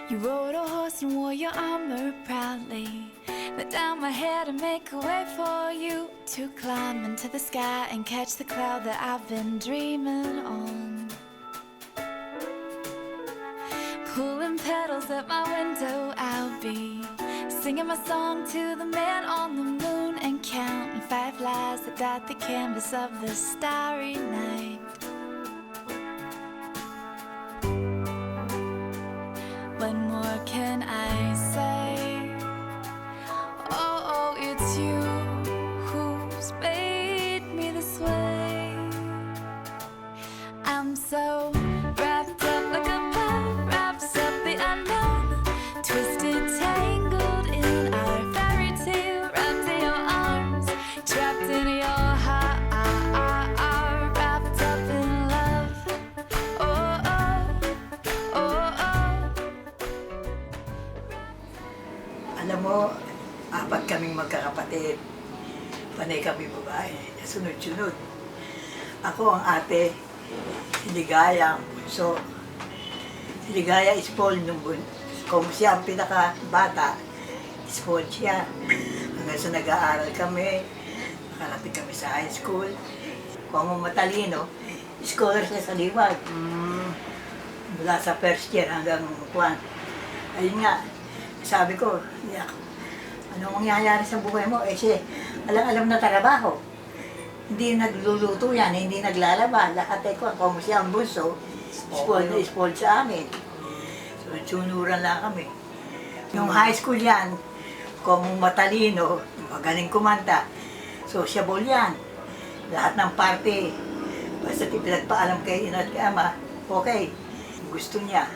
You rode a horse and wore your armor proudly. Let down my head and make a way for you to climb into the sky and catch the cloud that I've been dreaming on. Pulling petals at my window, I'll be singing my song to the man on the moon and counting fireflies that dot the canvas of the starry night. What more can I say? Oh, it's you who's made me this way. I'm so wrapped up like a cloud wraps up the unknown, twisted, tangled in our fairy tale, wrapped in your arms, trapped in your heart, wrapped up in love. Oh, oh, oh, oh. Alam mo, apat kaming magkakapatid. Panay kami babae, sunod-sunod. Ako ang ate, si Ligaya ang bunso. Si Ligaya is Paul nung kung siya ang pinakabata, is Paul siya. Hanggang sa nag-aaral kami, nakarating kami sa high school. Kung matalino, scholar siya sa Liwag. Mula sa first year hanggang kwan. Ayun nga, sabi ko, ano mangyayari sa buhay mo? Eh siya, alam na trabaho. Hindi nagluluto yan, hindi naglalaba. Lahat ay kung siya ang bunso, spoiled sa amin. So, sunuran lang kami. Yung high school yan, kung matalino, magaling kumanta, sociable yan. Lahat ng party, basta pinagpaalam kay ina at kay ama, okay. Gusto niya.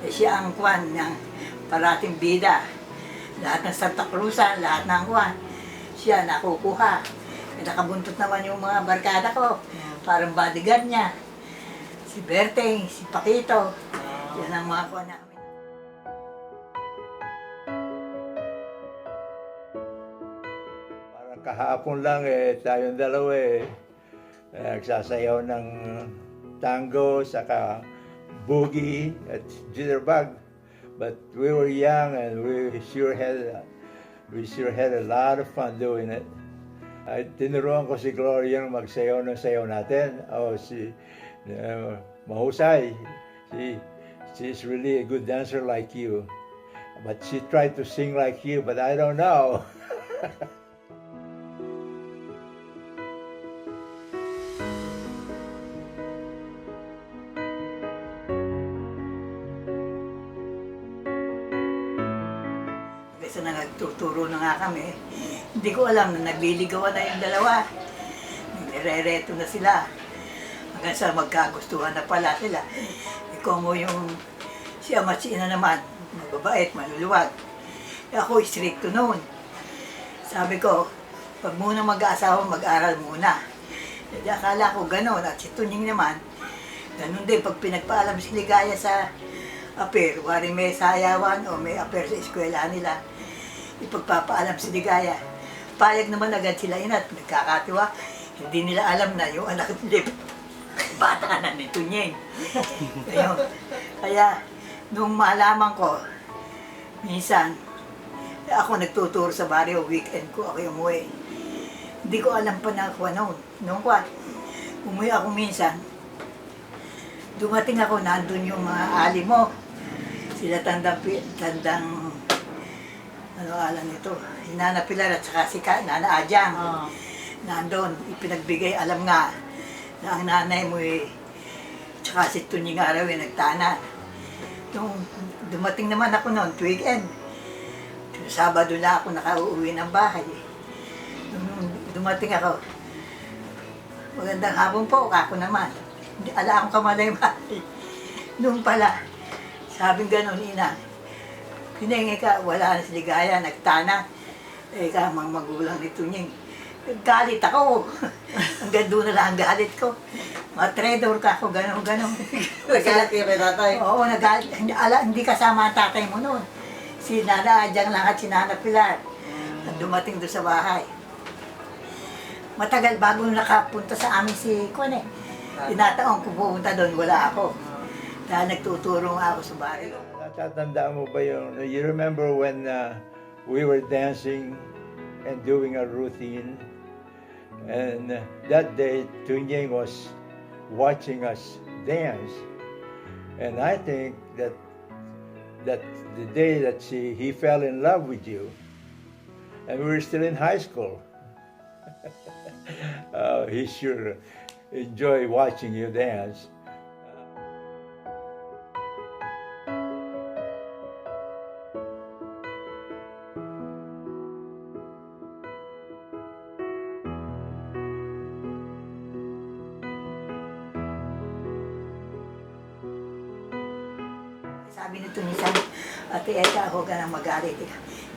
Eh siya ang kwan ng parating bida. Lahat ng Santa Cruzan, lahat ng kwan, siya nakukuha. Eh, nakabuntot naman yung mga barkada ko, parang bodyguard niya. Si Berting, si Paquito, yan ang mga kwan namin. Parang kahapon lang tayong dalawa nagsasayaw ng tango, saka boogie at jitterbug. But we were young and we sure had a lot of fun doing it. Tinuruan ko si Gloria ng magsayaw ng sayaw natin. Mahusay. She's really a good dancer like you. But she tried to sing like you, but I don't know. Kasi na nagtuturo na nga kami, hindi ko alam na nagliligawan na yung dalawa. Nire-reto na sila. Hanggang sa magkagustuhan na pala sila. Ikaw mo yung si ama si ina naman, mababait, maluluwag. Ako stricto noon. Sabi ko, pag muna mag-aasawa, mag-aral muna. Hindi akala ko gano'n. At si Tunying naman, gano'n din. Pag pinagpaalam si Ligaya sa aper, wari may sayawan o may aper sa eskwela nila, ipagpapaalam si Ligaya. Payag naman agad sila inat, nagkakatiwa. Hindi nila alam na yung anak nila, bata na ni Tunying. Kaya, nung malaman ko, minsan, ako nagtuturo sa baryo, weekend ko, ako umuwi. Hindi ko alam pa na ako noon. Noong kwa, umuwi ako minsan, dumating ako, nandun yung mga ali mo. Sila tandang ano alam nito, Nana Pilar at saka si Nana Ajang. Nandun, ipinagbigay, alam nga, na ang nanay mo tsaka si Tunying Araw nagtanan. Nung dumating naman ako noon, weekend, Sabado na ako nakauwi ng bahay. Nung dumating ako, magandang hapon po, ako naman. Hindi ala akong kamalay-malay. Nung pala, sabing gano'n, ina, hiningi ka, wala na si Ligaya, nagtana. Eh, kamang magulang ni Tunying. Galit ako. Hanggang doon na lang ang galit ko. Matredor ka ako, gano'n. Nagalit kayo kay tatay? Oo, nagalit. Hindi kasama ang tatay mo noon. Si Nana Ajang lang at si Nana Pilar. Dumating doon sa bahay. Matagal bago nakapunta sa amin si Kone. Tinataon ko pupunta doon, wala ako. Dahil nagtuturo nga ako sa baryo. Natatandaan mo ba yung, you remember when we were dancing and doing a routine? And that day, Tunying was watching us dance. And I think that the day that he fell in love with you, and we were still in high school, he sure enjoyed watching you dance. Sabi nito minsan, Ate Eka, huwag ka nang magalit.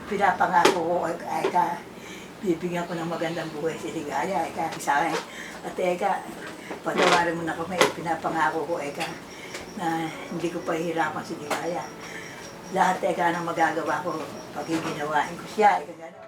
Pinapangako ko, Eka, bibigyan ko ng magandang buhay si Ligaya. Eka, sa akin, Ate Eka, patawarin mo na kami. Pinapangako ko, Eka, na hindi ko pahihirapan si Ligaya. Lahat, Eka, ng magagawa ko, pagiginawain ko siya. Eka, gano'n.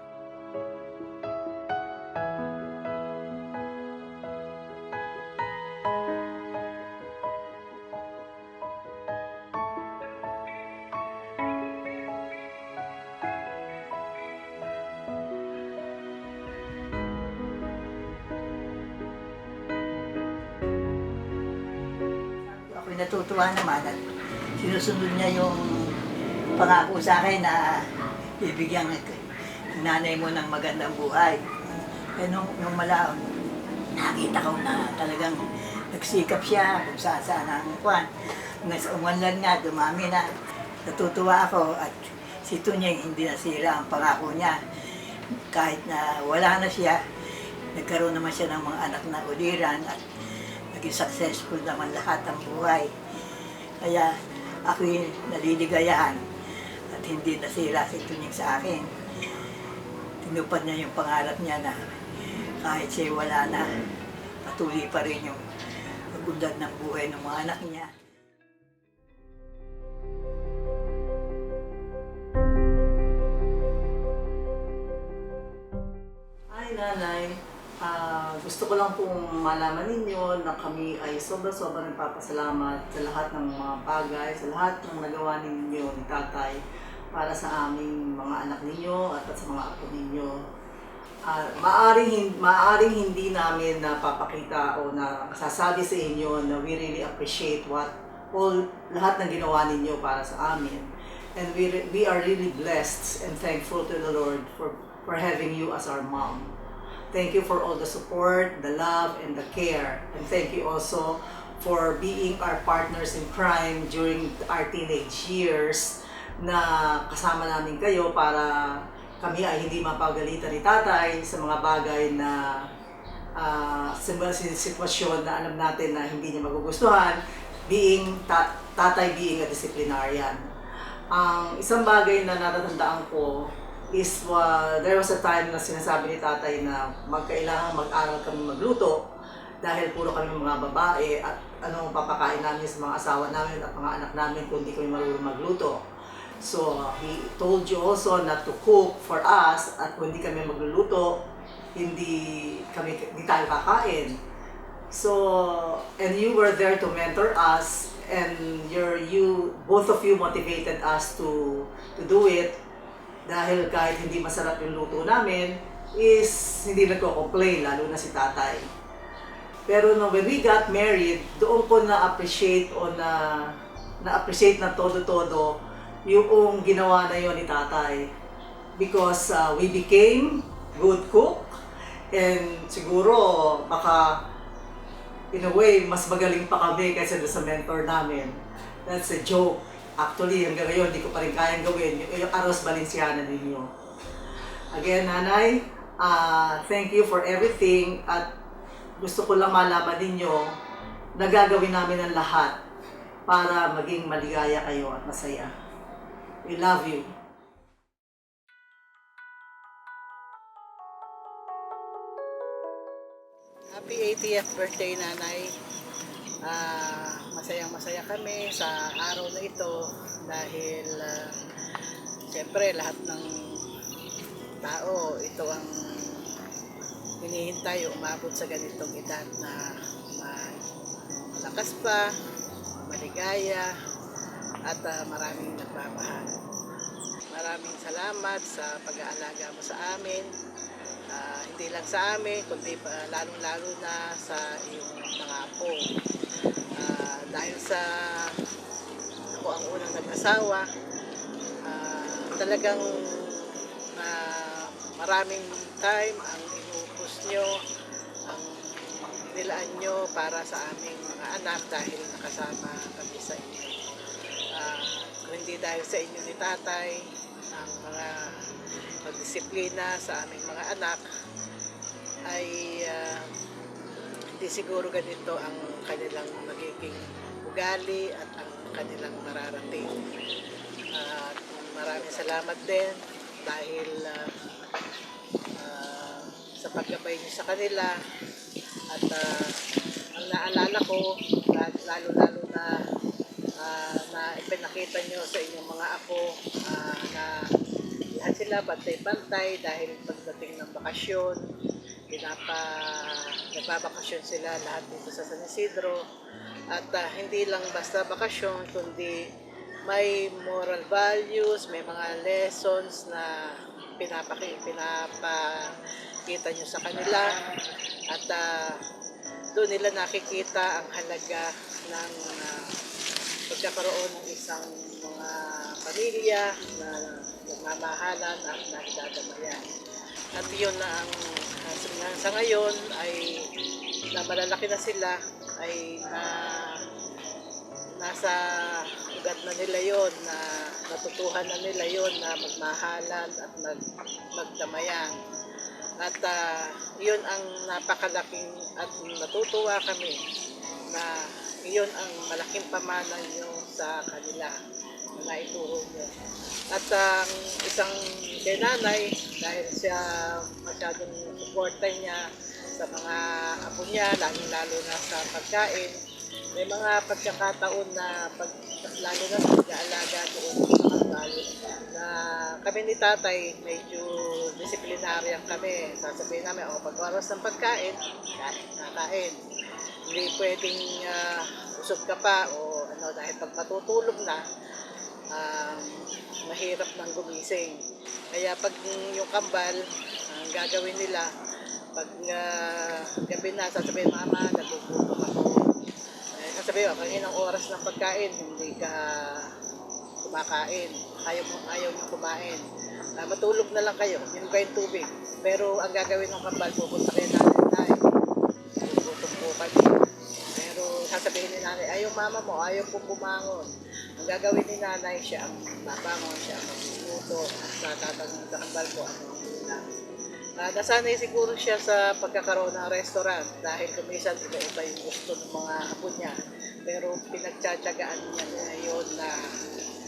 Ako'y natutuwa naman at sinusunod niya yung pangako sa akin na bibigyan ng nanay mo ng magandang buhay. Eh nung malaon, nakita ko na talagang nagsikap siya kung saan ang kwan. Hanggang sa umanlan nga, dumami na. Natutuwa ako at si Tunying hindi nasira ang pangako niya. Kahit na wala na siya, nagkaroon naman siya ng mga anak na uliran at naging successful naman lahat ang buhay. Kaya ako'y naliligayahan at hindi nasira si Tunying sa akin. Tinupad niya yung pangarap niya na kahit siya wala na, patuloy pa rin yung pag-unlad ng buhay ng mga anak niya. Ay, nanay. Gusto ko lang pong malaman ninyo na kami ay sobra-sobra nagpapasalamat sa lahat ng mga bagay, sa lahat ng nagawa ninyo ni tatay para sa aming mga anak ninyo at sa mga apo ninyo. Maaring hindi namin napapakita o na sasabi sa inyo na we really appreciate lahat ng ginawa ninyo para sa amin. And we are really blessed and thankful to the Lord for having you as our mom. Thank you for all the support, the love, and the care. And thank you also for being our partners in crime during our teenage years na kasama namin kayo para kami ay hindi mapagalitan ni tatay sa mga bagay na sitwasyon na alam natin na hindi niya magugustuhan, tatay being a disciplinarian. Ang isang bagay na natatandaan ko is there was a time na sinasabi ni tatay na magkailangan mag-aral kami magluto dahil puro kami mga babae at anong papakain namin sa mga asawa namin at mga anak namin kung hindi kami marunong magluto. So, he told you also not to cook for us at kung hindi kami magluluto, hindi tayo kakain. So, and you were there to mentor us and both of you motivated us to do it. Dahil kahit hindi masarap yung luto namin, is hindi nagko-complain, lalo na si tatay. Pero when we got married, doon ko na-appreciate na-appreciate na todo-todo yung ginawa na yun ni tatay. Because we became good cook, and siguro baka in a way, mas magaling pa kami kaysa sa mentor namin. That's a joke. Actually, hanggang ngayon, hindi ko pa rin kayang gawin yung arroz Valenciana ninyo. Again, nanay, thank you for everything at gusto ko lang malaman ninyo na gagawin namin ang lahat para maging maligaya kayo at masaya. We love you. Happy 80th birthday, nanay. Masayang-masaya kami sa araw na ito dahil siyempre lahat ng tao ito ang hinihintay o umabot sa ganitong edad na malakas pa, maligaya at maraming nagmamahal. Maraming salamat sa pag-aalaga mo sa amin. Hindi lang sa amin, kundi lalong-lalo na sa iyong mga apo. Dahil sa ako ang unang nag-asawa, talagang maraming time ang inubos nyo, ang nilaan nyo para sa aming mga anak dahil nakasama kami sa inyo. Kung hindi dahil sa inyo ni tatay, ang mga pagdisiplina sa aming mga anak ay hindi siguro ganito ang kanilang magiging ugali at ang kanilang mararating. Maraming salamat din dahil sa paggabay niyo sa kanila at ang naalala ko lalo-lalo na ipinakita niyo sa inyong mga apo na lahat sila bantay-bantay dahil pagdating ng bakasyon nagbabakasyon sila lahat dito sa San Isidro at hindi lang basta bakasyon kundi may moral values, may mga lessons na pinapakita nyo sa kanila at doon nila nakikita ang halaga ng pagkakaroon ng isang mga pamilya na nagmamahalan at nagdadamayan. At yun na ang sa ngayon ay na malalaki na sila ay nasa ugat na nila yon, na natutuhan na nila yon na magmahalan at magdamayan. At yun ang napakalaking at natutuwa kami na iyon ang malaking pamana nyo sa kanila na naituro nyo. At ang isang kay nanay, dahil siya masyadong suporta niya sa mga apo niya, lalo na sa pagkain, may mga pagkakataon na lalo na sa pag-aalaga doon sa kambal, na kami ni tatay medyo disiplinaryan kami. Sasabihin namin, pag oras ng pagkain, kakain. Hindi pwedeng usog ka pa o dahil pag matutulog na, mahirap nang gumising. Kaya pag yung kambal, ang gagawin nila, pag gabi na, sasabihin, mama, nagugutom ako. Sasabihin, kaninang oras ng pagkain, hindi ka kumakain. Ayaw nyo kumain. Matulog na lang kayo, yun ba yung tubig. Pero ang gagawin ng kambal, pupunta kayo nanay. Nagugutom po kami. Pero sasabihin ni nanay, ayaw mama mo, ayaw pong bumangon. Ang gagawin ni nanay, siya ang babangon, siya ang magluto at tatanong sa kambal ko ano ang ulam. Nasanay siguro siya sa pagkakaroon ng restaurant dahil kumisan iba-iba yung gusto ng mga apo niya. Pero pinagtsatsagaan niya ngayon na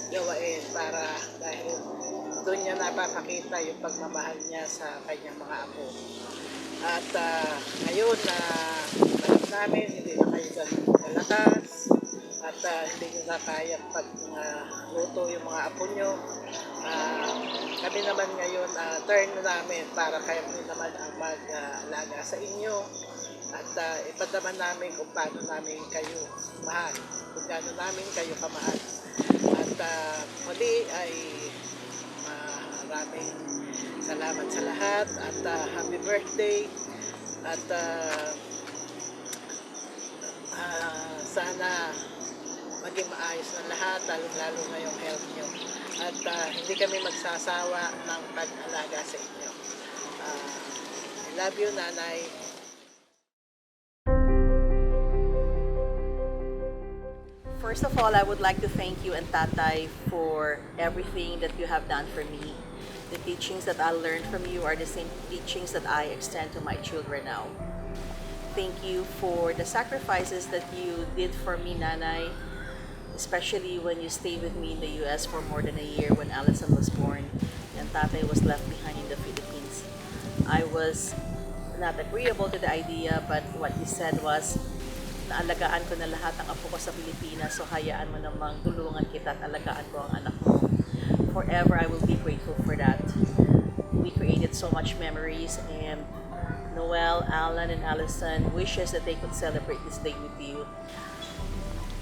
gawain para dahil doon niya napapakita yung pagmamahal niya sa kanyang mga apo. At ngayon na alam namin, hindi na kayo malakas at hindi nyo na kaya pag-luto yung mga apo nyo. Kami naman ngayon, turn na namin para kayo naman ang mag-alaga sa inyo at ipadaman namin kung paano namin kayo mahal, kung gaano namin kayo kamahal. At muli ay maraming salamat sa lahat at happy birthday at sana maging maayos na lahat, lalo na yung health nyo. At hindi kami magsasawa ng pag-alaga sa inyo. I love you, Nanay. First of all, I would like to thank you and Tatay for everything that you have done for me. The teachings that I learned from you are the same teachings that I extend to my children now. Thank you for the sacrifices that you did for me, Nanay, especially when you stayed with me in the US for more than a year when Allison was born and Tatay was left behind in the Philippines. I was not agreeable to the idea, but what you said was, naalagaan ko na lahat ng apo ko sa Pilipinas, so hayaan mo namang tulungan kita at alagaan ko ang anak mo. Forever, I will be grateful for that. We created so much memories, and Noel, Alan, and Allison wishes that they could celebrate this day with you.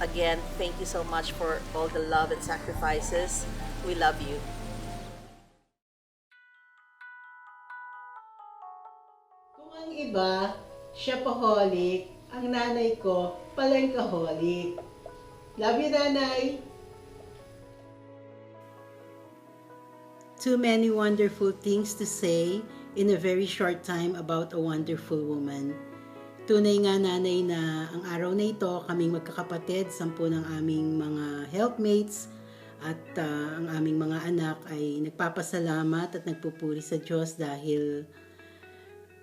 Again, thank you so much for all the love and sacrifices. We love you. Kung ang iba, shopaholic, ang nanay ko, palengkaholic. Love you, nanay! Too many wonderful things to say in a very short time about a wonderful woman. Tunay nga nanay na ang araw na ito, kaming magkakapatid, 10 ng aming mga helpmates at ang aming mga anak ay nagpapasalamat at nagpupuri sa Diyos dahil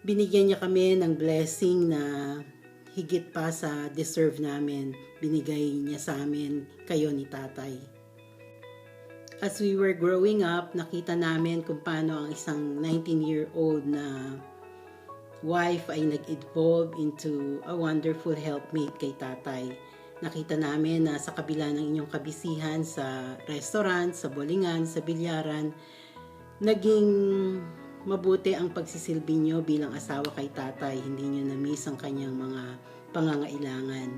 binigyan niya kami ng blessing na higit pa sa deserve namin. Binigay niya sa amin kayo ni tatay. As we were growing up, nakita namin kung paano ang isang 19-year-old na wife ay nag-evolve into a wonderful helpmate kay tatay. Nakita namin na sa kabila ng inyong kabisihan sa restaurant, sa bolingan, sa bilyaran, naging mabuti ang pagsisilbi nyo bilang asawa kay tatay. Hindi nyo na-miss ang kanyang mga pangangailangan.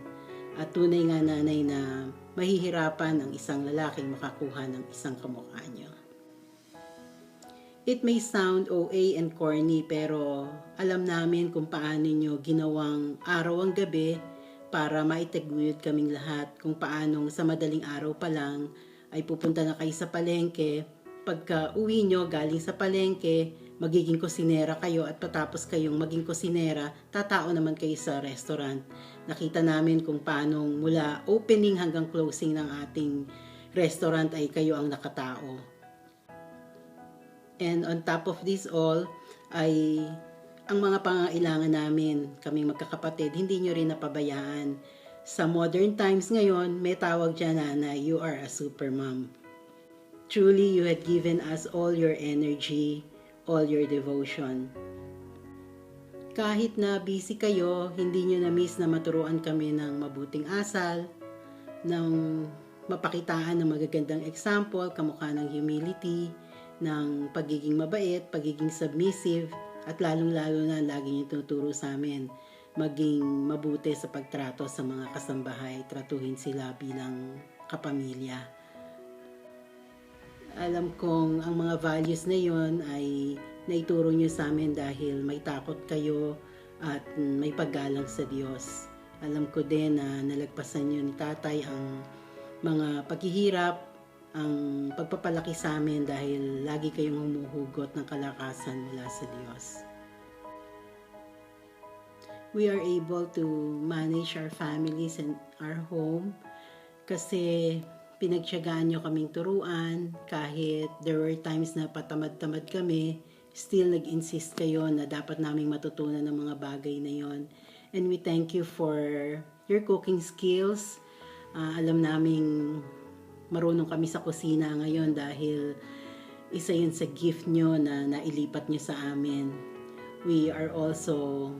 At tunay nga nanay na mahihirapan ang isang lalaking makakuha ng isang kamukha nyo. It may sound OA and corny pero alam namin kung paano nyo ginawang araw ang gabi para maitaguyod kaming lahat kung paanong sa madaling araw pa lang ay pupunta na kayo sa palengke. Pagka uwi nyo galing sa palengke, magiging kusinera kayo at patapos kayong maging kusinera, tatao naman kayo sa restaurant. Nakita namin kung paanong mula opening hanggang closing ng ating restaurant ay kayo ang nakatao. And on top of this all, ay ang mga pangangailangan namin, kaming magkakapatid, hindi nyo rin napabayaan. Sa modern times ngayon, may tawag dyan na you are a super mom. Truly, you had given us all your energy, all your devotion. Kahit na busy kayo, hindi nyo na-miss na maturuan kami ng mabuting asal, ng mapakitaan ng magagandang example, kamukha ng humility, ng pagiging mabait, pagiging submissive, at lalong-lalo na lagi niyo tinuturo sa amin maging mabuti sa pagtrato sa mga kasambahay, tratuhin sila bilang kapamilya. Alam kong ang mga values na yon ay naituro niyo sa amin dahil may takot kayo at may paggalang sa Diyos. Alam ko din na nalagpasan niyo ni tatay ang mga paghihirap, ang pagpapalaki sa amin dahil lagi kayong humuhugot ng kalakasan mula sa Diyos. We are able to manage our families and our home kasi pinagtiyagaan nyo kaming turuan kahit there were times na patamad-tamad kami, still nag-insist kayo na dapat naming matutunan ng mga bagay na yon. And we thank you for your cooking skills. Alam naming marunong kami sa kusina ngayon dahil isa yun sa gift nyo na nailipat nyo sa amin. We are also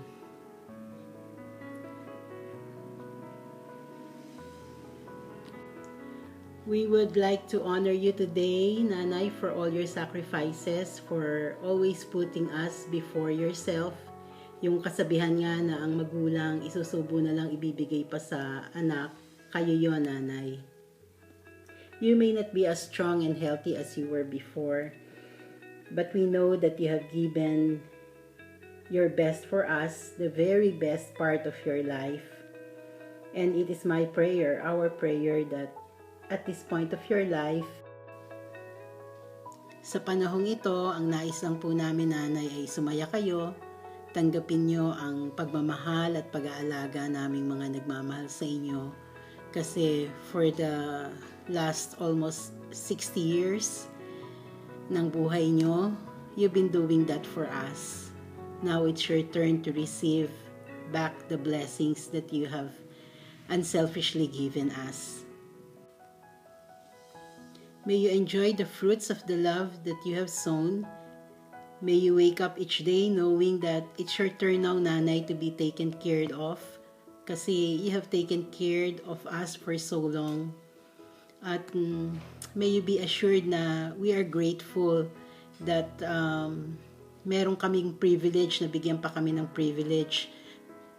We would like to honor you today, Nanay, for all your sacrifices, for always putting us before yourself. Yung kasabihan nga na ang magulang isusubo na lang ibibigay pa sa anak, kayo yon, Nanay. You may not be as strong and healthy as you were before, but we know that you have given your best for us, the very best part of your life. And it is my prayer, our prayer, that at this point of your life, sa panahong ito, ang nais lang po namin, Nanay, ay sumaya kayo, tanggapin nyo ang pagmamahal at pag-aalaga naming mga nagmamahal sa inyo. Kasi for the last almost 60 years ng buhay nyo, you've been doing that for us. Now it's your turn to receive back the blessings that you have unselfishly given us. May you enjoy the fruits of the love that you have sown. May you wake up each day knowing that it's your turn now, Nanay, to be taken care of. Kasi you have taken care of us for so long. At may you be assured na we are grateful that meron kaming privilege, na bigyan pa kami ng privilege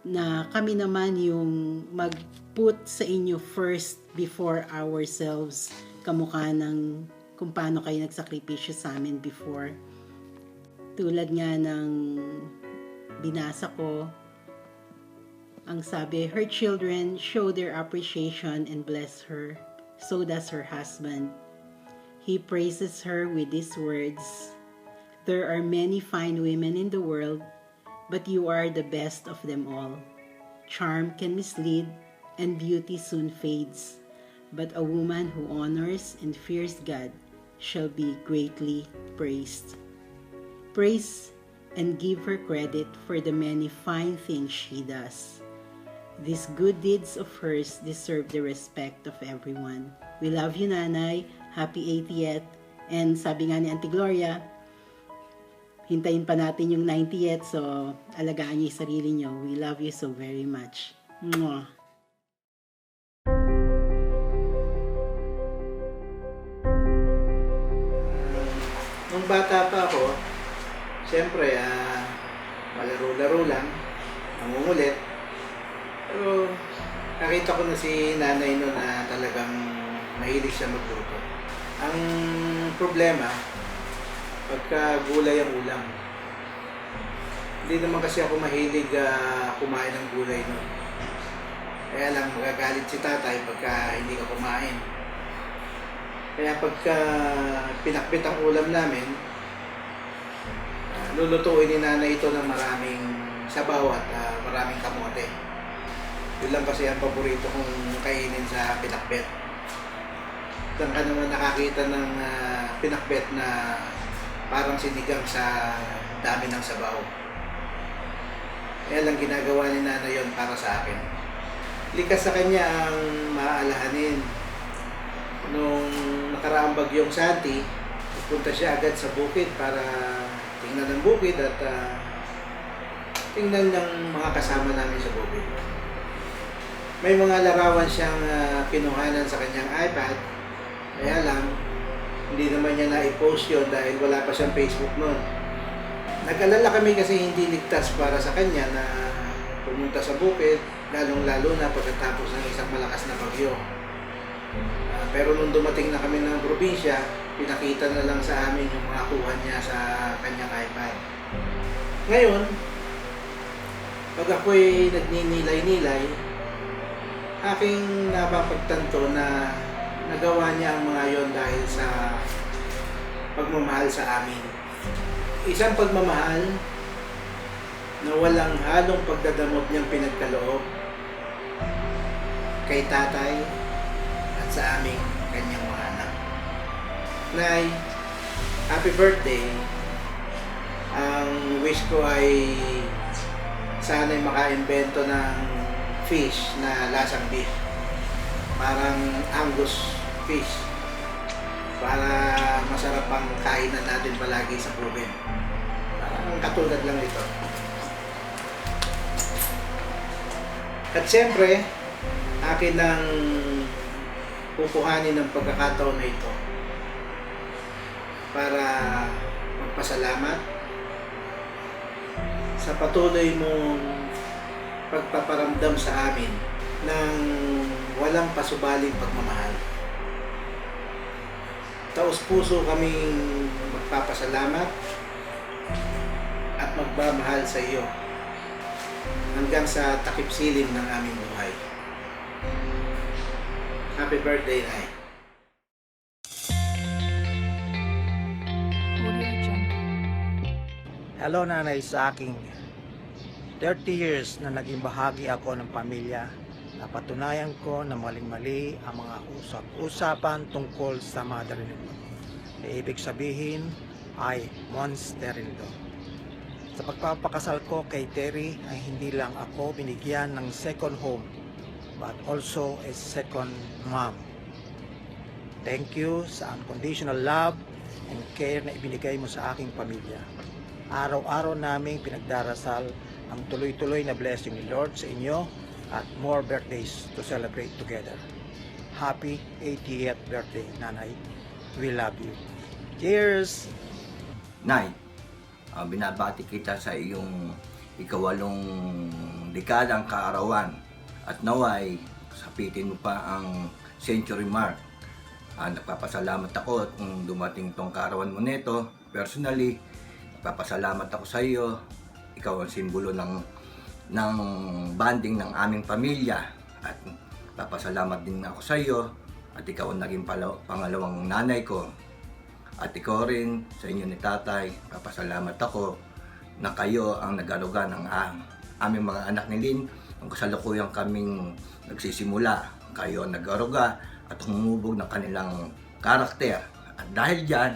na kami naman yung mag-put sa inyo first before ourselves, kamukha ng kung paano kayo nagsakripisyo sa amin before. Tulad nga ng binasa ko, ang sabi, her children show their appreciation and bless her. So does her husband. He praises her with these words, there are many fine women in the world, but you are the best of them all. Charm can mislead, and beauty soon fades. But a woman who honors and fears God shall be greatly praised. Praise and give her credit for the many fine things she does. These good deeds of hers deserve the respect of everyone. We love you, Nanay. Happy 80th. And sabi nga ni Auntie Gloria, hintayin pa natin yung 90th, so alagaan niyo yung sarili niyo. We love you so very much. Mwah! Nung bata pa ako, siyempre, malaro-laro lang, nangungulit. Pero nakita ko na si nanay noon na talagang mahilig siya magluto. Ang problema, pagka gulay ang ulam. Hindi naman kasi ako mahilig kumain ng gulay noon. Kaya lang magagalit si tatay pagka hindi ka kumain. Kaya pagka pinakbit ang ulam namin, lulutuin ni nanay ito ng maraming sabaw at maraming kamote. Yun lang kasi ang paborito kong kainin sa pinakbet. Saan ka naman nakakita ng pinakbet na parang sinigang sa dami ng sabaw. Kaya lang ginagawa ni nanay yun para sa akin. Likas sa kanya ang maaalahanin. Nung nakaraang bagyong Santi, punta siya agad sa bukid para tingnan ng bukid at tingnan ng mga kasama namin sa bukid. May mga larawan siyang kinuhanan sa kanyang iPad, kaya lang, hindi naman niya na-post yun dahil wala pa siyang Facebook noon. Nag-alala kami kasi hindi ligtas para sa kanya na pumunta sa bukid, lalong-lalo na pagkatapos ng isang malakas na bagyo. Pero nung dumating na kami ng probinsya, pinakita na lang sa amin yung mga kuha niya sa kanyang iPad. Ngayon, pag ako'y nagninilay-nilay, aking napapagtanto na nagawa niya ang mga yon dahil sa pagmamahal sa amin. Isang pagmamahal na walang halong pagdadamot niyang pinagkaloob kay tatay at sa aming kanyang mga anak. Nay, happy birthday. Ang wish ko ay sana'y maka-invento ng fish na lasang beef. Parang Angus fish. Para masarap ang kainan natin palagi sa proven. Parang katulad lang ito. At siyempre, akin ang pupuhanin ng pagkakataon na ito para magpasalamat sa patuloy mong pagpaparamdam sa amin ng walang pasubaling pagmamahal. Taos-puso kaming magpapasalamat at magmamahal sa iyo hanggang sa takip silim ng aming buhay. Happy birthday, Nay. Hello, Nanay, sa aking 30 years na naging bahagi ako ng pamilya, napatunayan ko na maling-mali ang mga usap-usapan tungkol sa mother-in-law. Ibig sabihin ay monster-in-law. Sa pagpapakasal ko kay Terry ay hindi lang ako binigyan ng second home, but also a second mom. Thank you sa unconditional love and care na ibinigay mo sa aking pamilya. Araw-araw naming pinagdarasal ang tuloy-tuloy na blessing ni Lord sa inyo at more birthdays to celebrate together. Happy 80th birthday, Nanay. We love you. Cheers! Nay, binabati kita sa iyong ikawalong dekadang kaarawan at naway sapitin mo pa ang century mark. Nagpapasalamat ako kung dumating tong kaarawan mo nito. Personally, nagpapasalamat ako sa iyo. Ikaw ang simbolo ng banding ng aming pamilya at papasalamat din ako sa iyo at ikaw ang naging pangalawang nanay ko at ikaw rin sa inyo ni tatay. Papasalamat ako na kayo ang nag-aruga ng aming mga anak ni Lynn nung kasalukuyang kaming nagsisimula. Kayo ang nag-aruga at humubog ng kanilang karakter at dahil dyan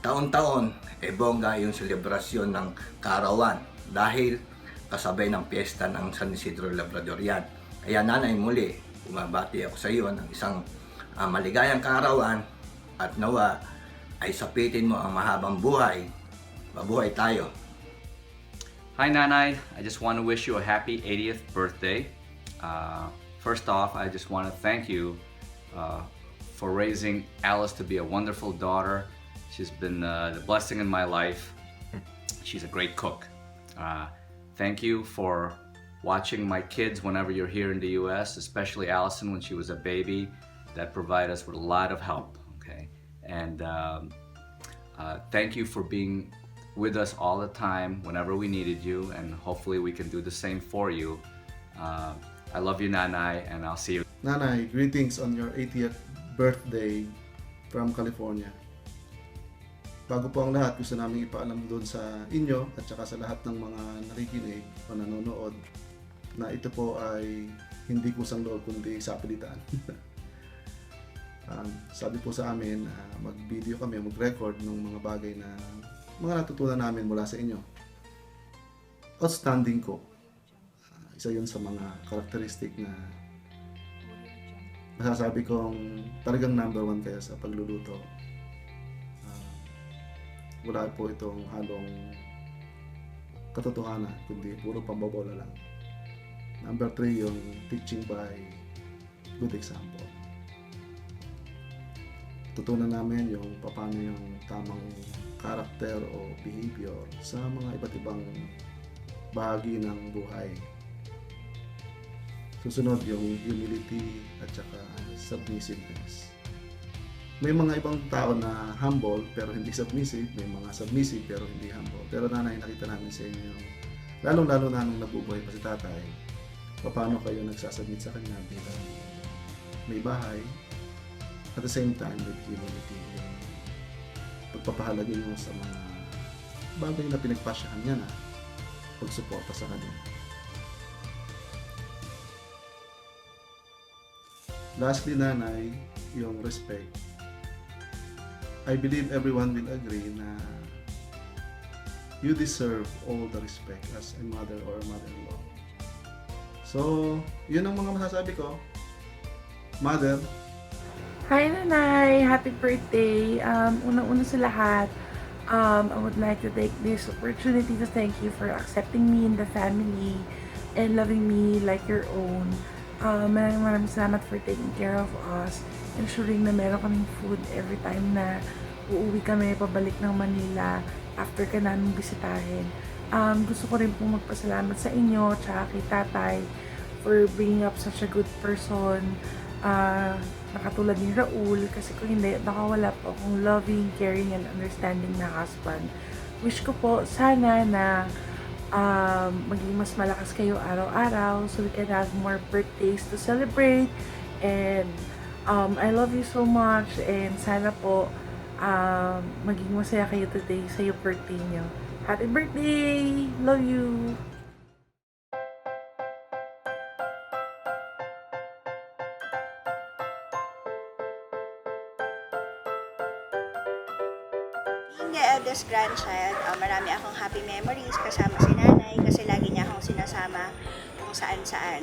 taon-taon bongga yung selebrasyon ng kaarawan dahil kasabay ng piyesta ng San Isidro Labradorian. Kaya nanay, muli, bumabati ako sa iyo ng isang maligayang kaarawan at nawa ay sapitin mo ang mahabang buhay. Mabuhay tayo. Hi Nanay, I just want to wish you a happy 80th birthday. First off, I just want to thank you for raising Alice to be a wonderful daughter. She's been the blessing in my life. She's a great cook. Thank you for watching my kids whenever you're here in the US, especially Allison when she was a baby. That provided us with a lot of help. Okay, and thank you for being with us all the time whenever we needed you, and hopefully we can do the same for you. I love you, Nanay, and I'll see you. Nanay, greetings on your 80th birthday from California. Bago po ang lahat, gusto namin ipaalam doon sa inyo at saka sa lahat ng mga nakikinig o nanonood na ito po ay hindi kusang loob kundi sapilitan. Sabi po sa amin, mag-video kami, mag-record ng mga bagay na mga natutunan namin mula sa inyo. Outstanding ko. Isa yun sa mga karakteristik na masasabi kong talagang number 1 kayo sa pagluluto. Wala po itong halong katotohanan, kundi puro pambobola lang. Number 3, yung teaching by good example. Tutunan namin yung paano yung tamang karakter o behavior sa mga iba't ibang bahagi ng buhay. Susunod yung humility at saka submissiveness. May mga ibang tao na humble pero hindi submissive, may mga submissive pero hindi humble. Pero nanay, nakita namin sa inyo yung lalong-lalo na nung nabubuhay pa si tatay, paano kayo nagsasubmit sa kanya bilang may bahay, at the same time with humility, yung pagpapahalaga nyo sa mga bagay na pinagpasyahan niya na pagsuporta sa kanya. Lastly, nanay, yung respect. I believe everyone will agree na you deserve all the respect as a mother or a mother-in-law. So, yun ang mga masasabi ko. Mother. Hi Nanay! Happy birthday! Una-una sa lahat, I would like to take this opportunity to thank you for accepting me in the family and loving me like your own. Maraming salamat for taking care of us, ensuring na meron kaming food every time na uuwi kami pabalik ng Manila after ka namin bisitahin. Gusto ko rin pong magpasalamat sa inyo tsaka kay tatay for bringing up such a good person na katulad ni Raul, kasi kung hindi, baka wala po akong loving, caring, and understanding na husband. Wish ko po sana na maging mas malakas kayo araw-araw so we can have more birthdays to celebrate, and I love you so much, and sana po maging masaya kayo today sa yung birthday nyo. Happy birthday! Love you! Being the eldest grandchild, marami akong happy memories kasama si nanay kasi lagi niya akong sinasama kung saan-saan.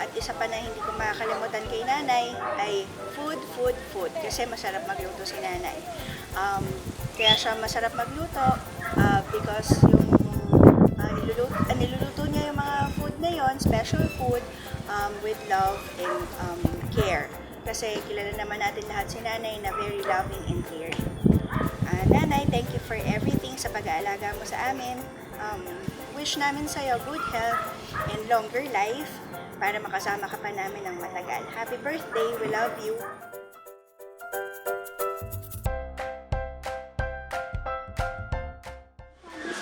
At isa pa na hindi ko makakalimutan kay nanay ay food kasi masarap magluto si nanay. Kaya siya masarap magluto because yung niluluto niya yung mga food na yon, special food, with love and care. Kasi kilala naman natin lahat si nanay na very loving and caring. Nanay, thank you for everything sa pag-aalaga mo sa amin. Wish namin sa'yo good health and longer life para makasama ka pa namin ng matagal. Happy birthday! We love you!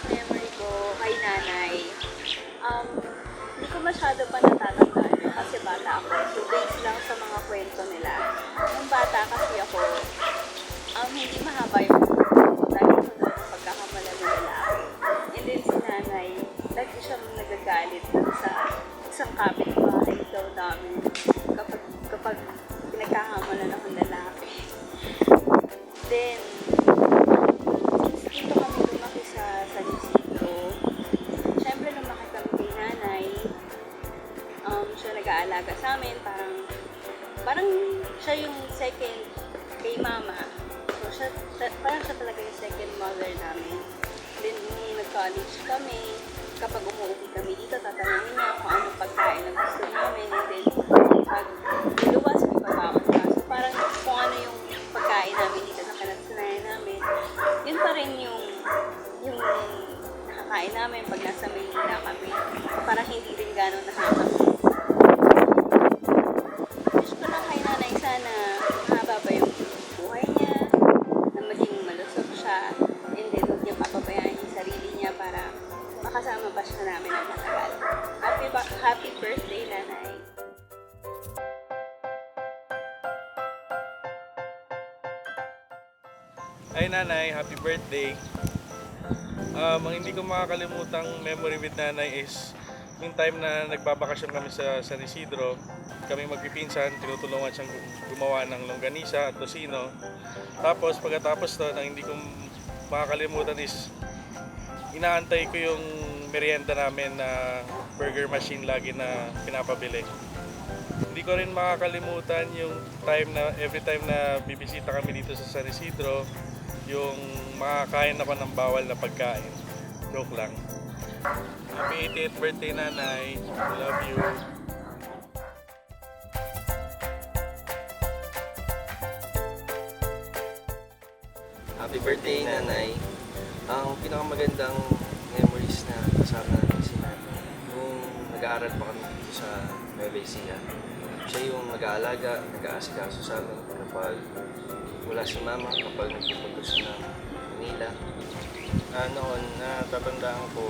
Memory ko kay nanay, hindi ko masyado pa natatandaan kasi bata ako. So, based lang sa mga kwento nila. Nung bata kasi ako, hindi mahaba yung kwento dahil sa pagkakamala ng lalaki. And then si nanay, lagi siyang nagagalit dun sa isang kapitbahay daw namin kapag pinagkakamalan ako ng lalaki. Then, dito kami lumaki sa San Isidro. Siyempre, lumaki kami kay nanay. Siya nag-aalaga sa amin. Parang siya yung second kay mama. So, parang siya talaga yung second mother namin. Then, nung nag-college kami, kapag umuuwi kami dito, tatanungin niya kung anong pagkain ang gusto namin. And then, pag luwas, may babaon pa. So, parang kung ano yung pagkain namin dito na kanagsanayan namin, yun pa rin yung nakakain namin pag nasa Maynila kami. Parang hindi rin gano'ng nakakamiss. Wish ko lang kay nanay sana mahaba pa yung buhay niya, na maging malusog siya, and then huwag niya papabayaan yung sarili niya para makasama pa siya namin ng matagal. Happy birthday, nanay! Hi nanay, happy birthday. Ang hindi ko makakalimutang memory with nanay is yung time na nagbabakasyon kami sa San Isidro. Kami magpipinsan, tinutulungan siyang gumawa ng longganisa at tocino. Tapos pagkatapos doon, ang hindi ko makakalimutan is inaantay ko yung merienda namin na burger machine lagi na pinapabili. Hindi ko rin makakalimutan yung time na every time na bibisita kami dito sa San Isidro, yung makakain ako ng bawal na pagkain. Joke lang. Happy 80th birthday, nanay. I love you. Happy birthday, nanay. Ang pinakamagandang memories na kasama namin si nanay, nung nag-aaral pa kami dito sa Nueva Ecija. Siya yung nag-aalaga, nag-aasikaso sa amin kapag wala si mama, kapag nagpupunta siya ng Manila. Noon, natatandaan ko,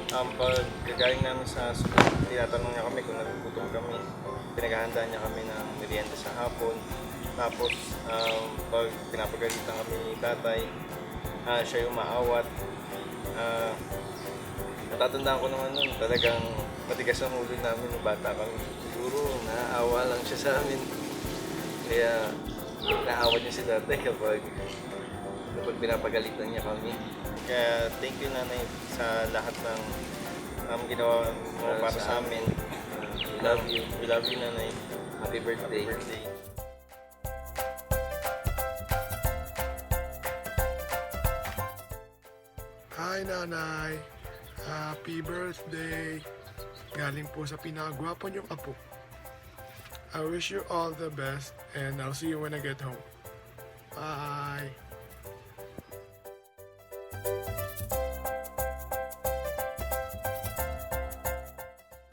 pag gagaling namin sa school, tinatanong niya kami kung nagugutom kami. Pinaghahanda niya kami ng merienda sa hapon. Tapos, pag pinapagalitan kami ni tatay, siya yung maawat. Natatandaan ko naman nun, talagang matigas ang ulo namin nung bata kami. Siguro, naaawa lang siya sa amin. Kaya, naawat niya si tatay kapag pinapagalitan niya kami. Kaya, thank you nanay sa lahat ng ginawa mo para sa amin. We love you. We love you, nanay. Happy birthday. Happy birthday. Hi nanay, happy birthday. Galing po sa pinakagwapo niyong apo. I wish you all the best and I'll see you when I get home. Bye.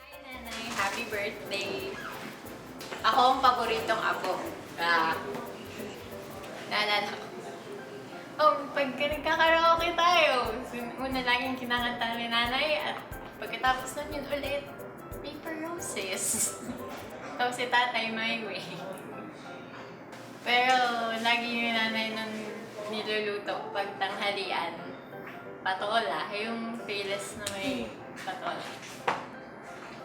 Hi nanay, happy birthday. Ako ang paboritong apo. Naalala ko. Pag nagkakaraoke tayo, una laging kinakanta ni nanay at pagkatapos nun yun ulit, Paper Roses. Tapos si tatay, My Way. Pero lagi yung nanay nun niluluto pag tanghalian. Patola, yung payless na may patola.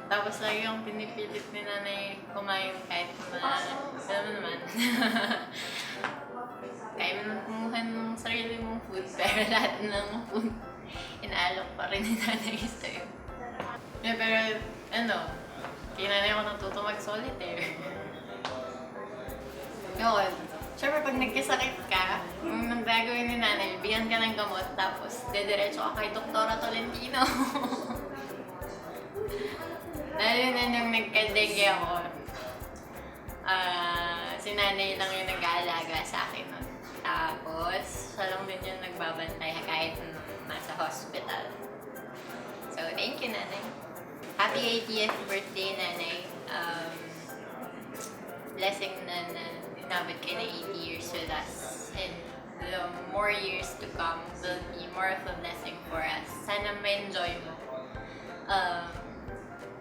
Tapos lagi yung pinipilit ni nanay kumain kahit alam mo naman. Kaya mo kumuha ng sarili mong food, pero lahat ng food, inaalok pa rin ni nanay sa'yo. Yeah, pero kinanay ako natuto mag-solitaire. Yun. Siyempre, pag nagkasakit ka, ang gagawin ni nanay, bigyan ka ng gamot, tapos dediretso ka kay Doktora Tolentino. Lalo na nung nagka-dengue ako, si nanay lang yung nag-aalaga sa akin nun. Tapos, siya lang din yung nagbabantay kahit nasa hospital. So, thank you, Nanay. Happy 80th birthday, Nanay. Blessing na inabot kayo na 80 years with us. And the more years to come will be more of a blessing for us. Sana ma-enjoy mo.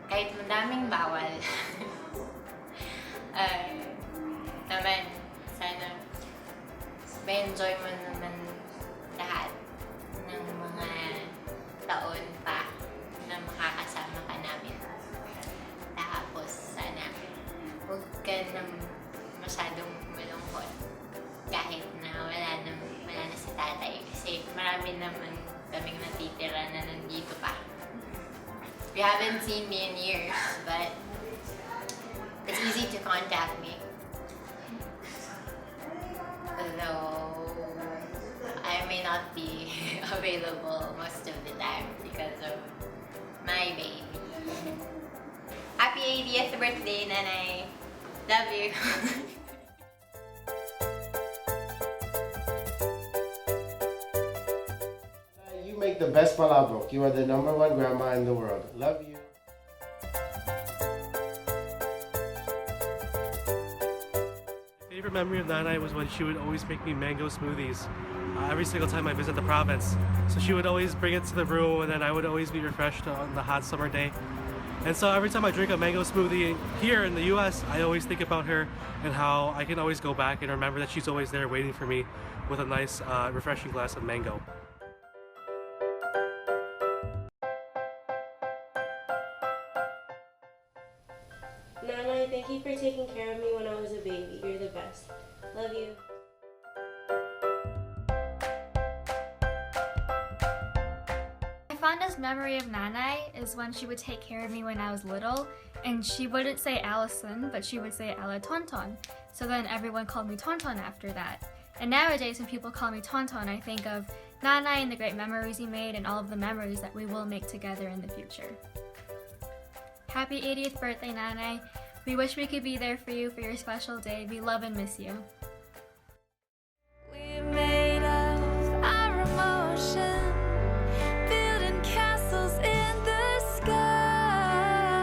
Kahit madaming bawal. Naman, sana ma-enjoy mo naman lahat ng mga taon pa na makakasama ka namin. Tapos, sana huwag ka na masyadong malungkot kahit na wala na si tatay. Kasi marami naman kaming natitira na nandito pa. You haven't seen me in years, but it's easy to contact me. Although I may not be available most of the time because of my baby. Happy 80th birthday, Nanay! Love you! You make the best palabok. You are the #1 grandma in the world. Love you. Favorite memory of Nanai was when she would always make me mango smoothies every single time I visit the province. So she would always bring it to the room, and then I would always be refreshed on the hot summer day. And so every time I drink a mango smoothie here in the US, I always think about her and how I can always go back and remember that she's always there waiting for me with a nice, refreshing glass of mango. Nanay, thank you for taking care of me when I was a baby. You're the best. Love you. My fondest memory of Nanay is when she would take care of me when I was little, and she wouldn't say Allison, but she would say Ella Tonton. So then everyone called me Tonton after that. And nowadays when people call me Tonton, I think of Nanay and the great memories he made and all of the memories that we will make together in the future. Happy 80th birthday, Nanay. We wish we could be there for you for your special day. We love and miss you. We're made of our emotion, building castles in the sky.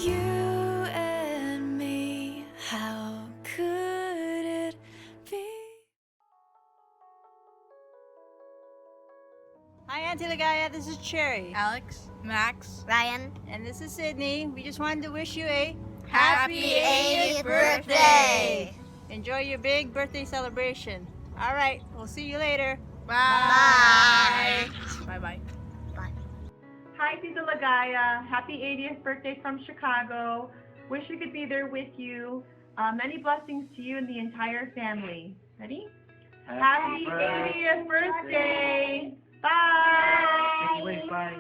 You and me, how could it be? Hi, Auntie Ligaya. This is Cherry. Alex, Max, Ryan. And this is Sydney. We just wanted to wish you a Happy 80th birthday! Enjoy your big birthday celebration. All right, we'll see you later. Bye. Bye-bye. Hi, Tita Lagaya. Happy 80th birthday from Chicago. Wish we could be there with you. Many blessings to you and the entire family. Ready? Happy 80th birthday! Bye! Bye.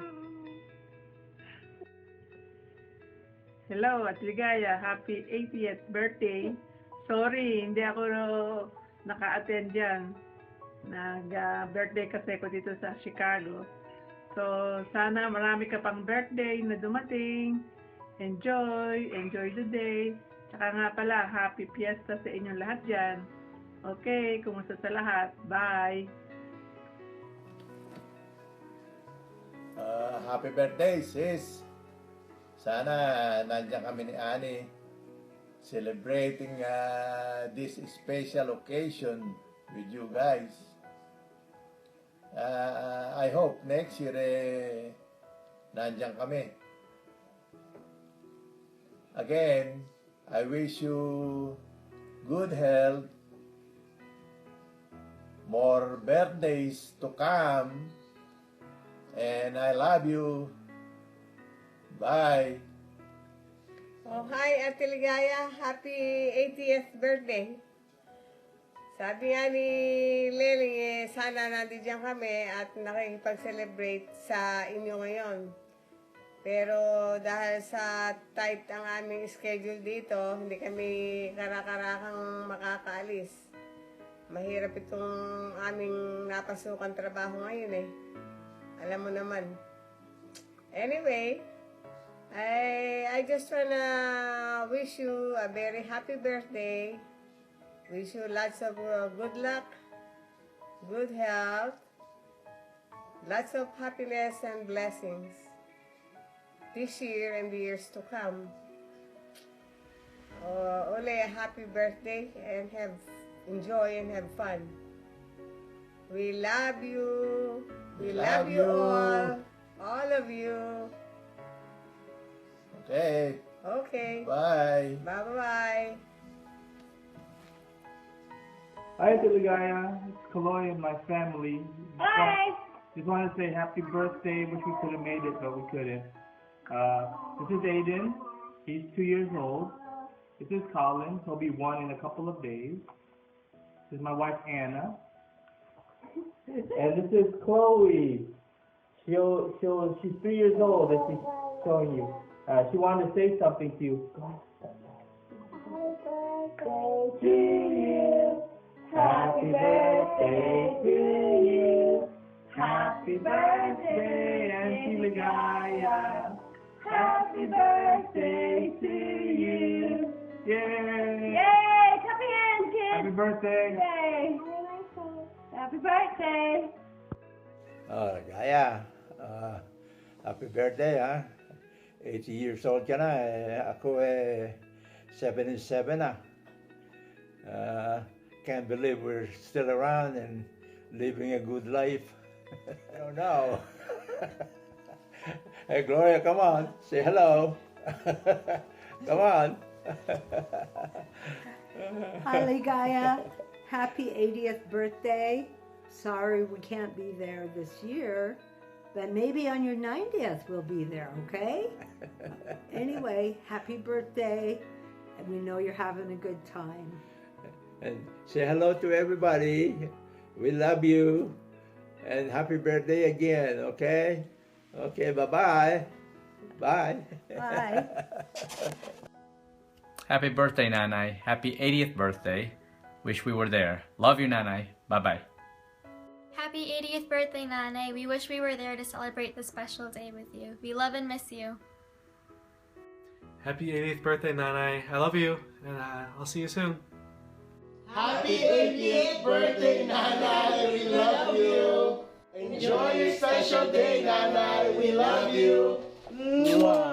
Hello, at Ligaya. Happy 80th birthday. Sorry, hindi ako naka-attend dyan. Nag-birthday kasi ako dito sa Chicago. So, sana marami ka pang birthday na dumating. Enjoy the day. Tsaka nga pala, happy fiesta sa inyong lahat dyan. Okay, kumusta sa lahat? Bye! Happy birthday, sis! Sana nandiyan kami ni Annie celebrating this special occasion with you guys. I hope next year nandiyan kami. Again, I wish you good health, more birthdays to come, and I love you. Bye. Oh, hi, Ate Ligaya. Happy 80th birthday. Sabi nga ni Leling, sana nandiyan kami at nakikipag-celebrate sa inyo ngayon. Pero dahil sa tight ang aming schedule dito, hindi kami karakarakang makakaalis. Mahirap itong aming napasukan trabaho ngayon eh. Alam mo naman. Anyway, I just wanna wish you a very happy birthday. Wish you lots of good luck, good health, lots of happiness and blessings this year and the years to come. Only a happy birthday and enjoy and have fun. We love you. We love you all of you. Okay. Okay. Bye. Bye-bye. Hi, Teligaya. It's Kaloy and my family. Hi. Just want to say happy birthday. Wish we could have made it, but we couldn't. This is Aiden. He's 2 years old. This is Colin. He'll be 1 in a couple of days. This is my wife, Anna. And this is Chloe. She's 3 years old, as she's showing you. She wanted to say something to you. Happy birthday to you. Happy birthday, Auntie Ligaya. Happy birthday to you. Yay! Yay! Clap your hands, kids! Happy birthday! Yay! Happy birthday! Oh, Ligaya. Happy birthday, ha? 80 years old ka na. Ako 77 na. Can't believe we're still around and living a good life. I don't know. Hey, Gloria, come on. Say hello. Come on. Hi, Ligaya. Happy 80th birthday. Sorry we can't be there this year, but maybe on your 90th we'll be there, okay? Anyway, happy birthday, and we know you're having a good time. And say hello to everybody. We love you. And happy birthday again, okay? Okay, bye-bye. Bye. Bye. Happy birthday, Nanay. Happy 80th birthday. Wish we were there. Love you, Nanay. Bye-bye. Happy 80th birthday, Nanay. We wish we were there to celebrate this special day with you. We love and miss you. Happy 80th birthday, Nanay. I love you, and I'll see you soon. Happy 80th birthday, Nanay. We love you. Enjoy your special day, Nanay. We love you. Mwah.